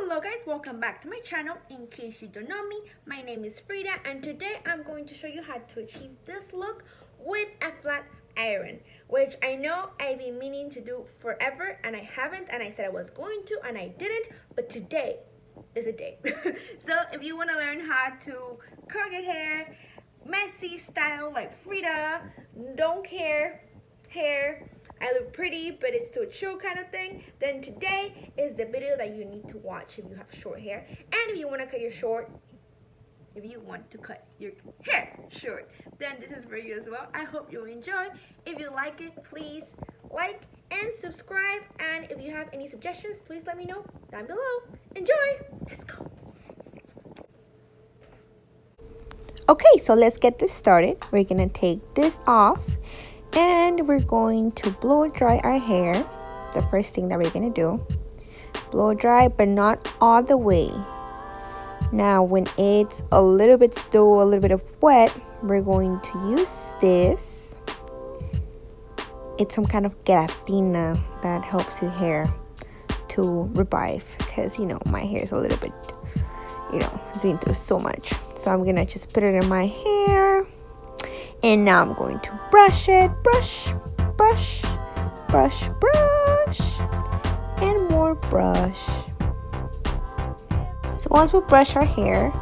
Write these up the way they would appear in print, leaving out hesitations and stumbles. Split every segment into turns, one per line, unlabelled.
Hello guys, welcome back to my channel. In case you don't know me, my name is Frida and today I'm going to show you how to achieve this look with a flat iron, which I know I've been meaning to do forever and I haven't, and I said I was going to and I didn't, but today is a day. So if you want to learn how to curl your hair messy style like Frida, don't care hair, I look pretty but it's still chill kind of thing, then today is the video that you need to watch if you have short hair and if you want to cut your hair short, then this is for you as well. I hope you enjoy. If you like it, please like and subscribe, and if you have any suggestions, please let me know down below. Enjoy. Let's go.
Okay, so let's get this started. We're gonna take this off and we're going to blow dry our hair. The first thing that we're gonna do, blow dry, but not all the way. Now when it's a little bit of wet, we're going to use this. It's some kind of gelatina that helps your hair to revive, because my hair is a little bit, it's been through so much. So I'm gonna just put it in my hair. And now I'm going to brush it, brush, brush, brush, brush, and more brush. So once we brush our hair,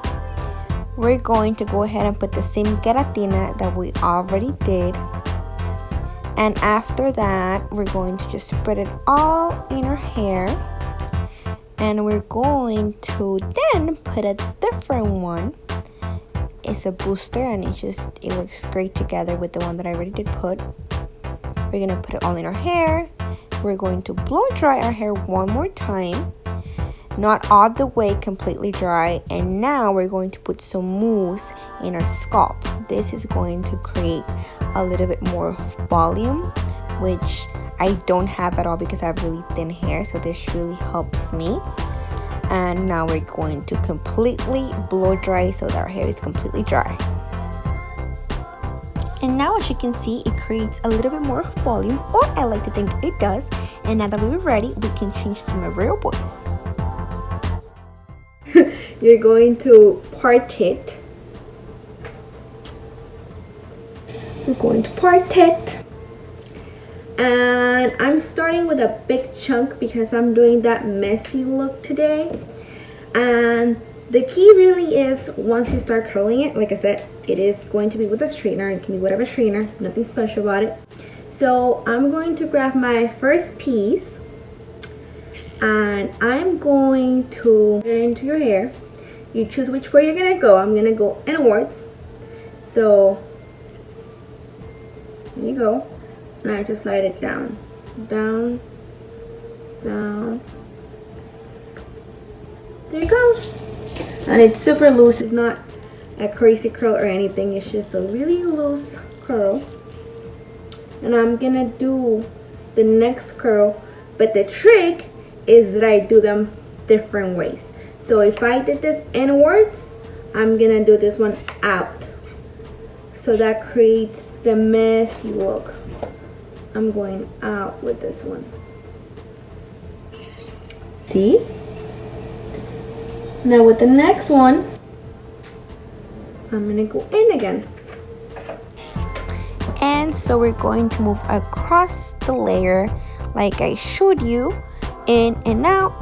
we're going to go ahead and put the same gelatina that we already did. And after that, we're going to just spread it all in our hair. And we're going to then put a different one. It's a booster and it works great together with the one that I already did put. We're gonna put it all in our hair. We're going to blow dry our hair one more time, not all the way completely dry. And now we're going to put some mousse in our scalp. This is going to create a little bit more volume, which I don't have at all because I have really thin hair, so this really helps me. And now we're going to completely blow dry so that our hair is completely dry. And now, as you can see, it creates a little bit more volume, or I like to think it does. And now that we're ready, we can change to my real voice.
You're going to part it. We're going to part it. And I'm starting with a big chunk because I'm doing that messy look today. And the key really is, once you start curling it, like I said, it is going to be with a straightener. It can be whatever straightener, nothing special about it. So I'm going to grab my first piece and I'm going to get it into your hair. You choose which way you're gonna go. I'm gonna go inwards. So there you go. And I just slide it down, down, down. There it goes. And it's super loose. It's not a crazy curl or anything. It's just a really loose curl. And I'm gonna do the next curl, but the trick is that I do them different ways. So if I did this inwards, I'm gonna do this one out. So that creates the messy look. I'm going out with this one. See? Now with the next one, I'm gonna go in again.
And so we're going to move across the layer like I showed you, in and out,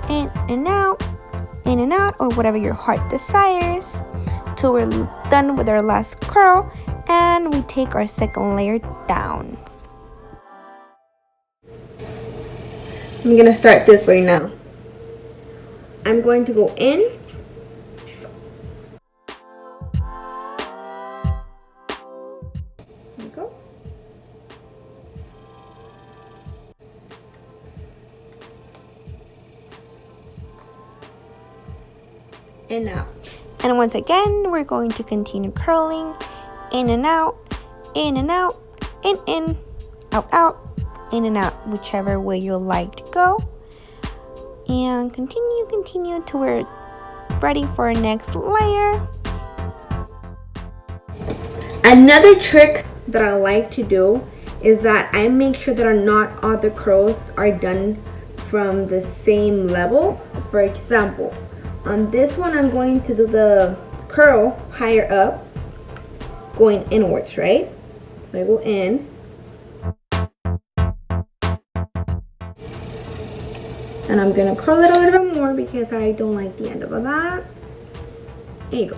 in and out, in and out, or whatever your heart desires, till we're done with our last curl, and we take our second layer down.
I'm gonna start this way now. I'm going to go in. There you go. And out.
And once again, we're going to continue curling, in and out, in and out, in, out, out, in and out, whichever way you like to go. And continue till we're ready for our next layer.
Another trick that I like to do is that I make sure that not all the curls are done from the same level. for example, on this one I'm going to do the curl higher up, going inwards, right? So I go in. And I'm gonna curl it a little bit more because I don't like the end of that. There you go.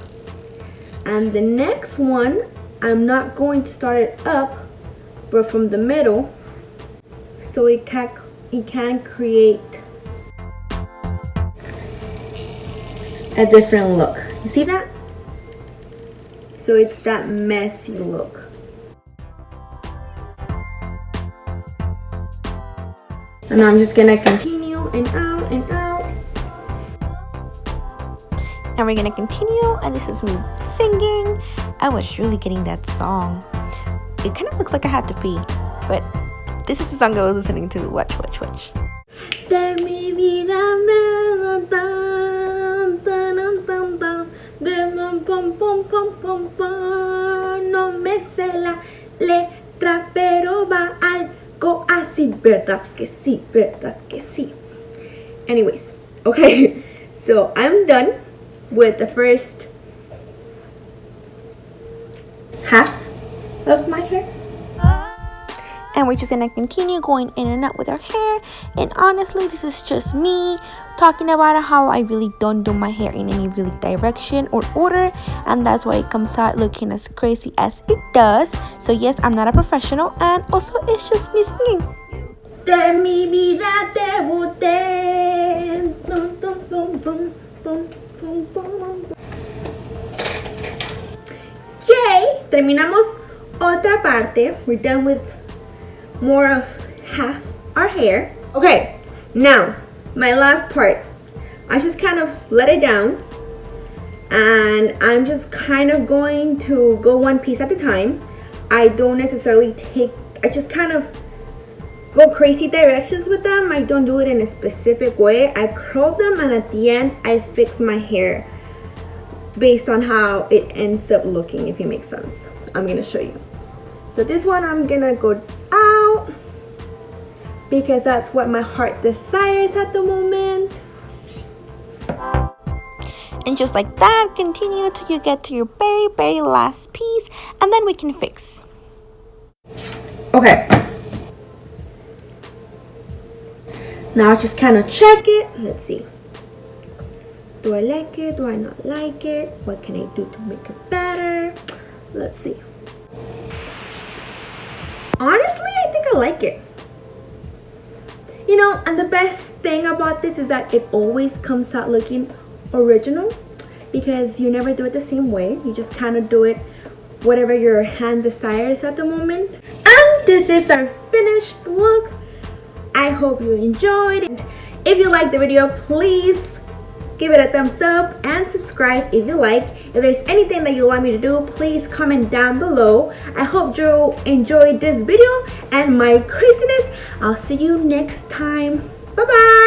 And the next one, I'm not going to start it up, but from the middle, so it can create a different look. You see that? So it's that messy look. And I'm just gonna continue and out and out.
And we're gonna continue, and this is me singing. I was really getting that song. It kind of looks like I had to pee, but this is the song I was listening to. Watch.
De mi vida no me sé la letra, pero va algo así, verdad que sí, verdad que sí. Anyways, okay, so I'm done with the first half of my hair.
And we're just gonna continue going in and out with our hair. And honestly, this is just me talking about how I really don't do my hair in any really direction or order, and that's why it comes out looking as crazy as it does. So yes, I'm not a professional, and also it's just me singing.
De mi vida debuté. Dum, dum, dum, dum, dum, dum, dum. Yay! Terminamos otra parte. We're done with more of half our hair. Okay, now my last part. I just kind of let it down, and I'm just kind of going to go one piece at a time. I don't necessarily I just kind of go crazy directions with them. I don't do it in a specific way. I curl them, and at the end I fix my hair based on how it ends up looking, if it makes sense. I'm gonna show you. So this one I'm gonna go out because that's what my heart desires at the moment.
And just like that, continue till you get to your very last piece, and then we can fix.
Okay. Now just kind of check it. Let's see. Do I like it? Do I not like it? What can I do to make it better? Let's see. Honestly, I think I like it. You know, and the best thing about this is that it always comes out looking original, because you never do it the same way. You just kind of do it whatever your hand desires at the moment. And this is our finished look. I hope you enjoyed it. If you liked the video, please give it a thumbs up and subscribe if you like. If there's anything that you want me to do, please comment down below. I hope you enjoyed this video and my craziness. I'll see you next time. Bye bye.